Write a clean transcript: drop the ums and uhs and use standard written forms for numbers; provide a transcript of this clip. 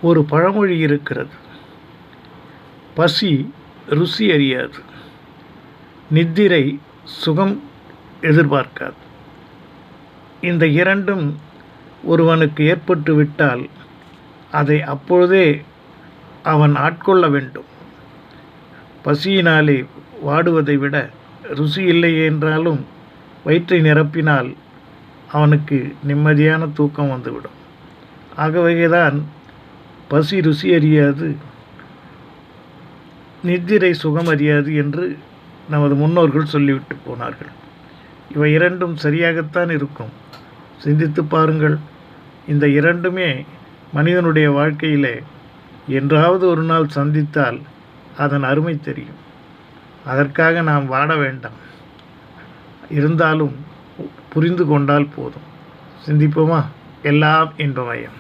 ஒரு பழமொழி இருக்கிறது. பசி ருசி அறியாது, நித்திரை சுகம் எதிர்பார்க்காது. இந்த இரண்டும் ஒருவனுக்கு ஏற்பட்டு விட்டால் அதை அப்பொழுதே அவன் ஆட்கொள்ள வேண்டும். பசியினாலே வாடுவதை விட ருசி இல்லை என்றாலும் வயிற்றை நிரப்பினால் அவனுக்கு நிம்மதியான தூக்கம் வந்துவிடும். ஆகவேதான் பசி ருசி அறியாது, நித்திரை சுகம் அறியாது என்று நமது முன்னோர்கள் சொல்லிவிட்டு போனார்கள். இவை இரண்டும் சரியாகத்தான் இருக்கும். சிந்தித்து பாருங்கள். இந்த இரண்டுமே மனிதனுடைய வாழ்க்கையிலே என்றாவது ஒரு நாள் சந்தித்தால் அதன் அருமை தெரியும். அதற்காக நாம் வாட வேண்டாம். இருந்தாலும் புரிந்து கொண்டால் போதும். சிந்திப்போமா? எல்லாம் இன்பமயம்.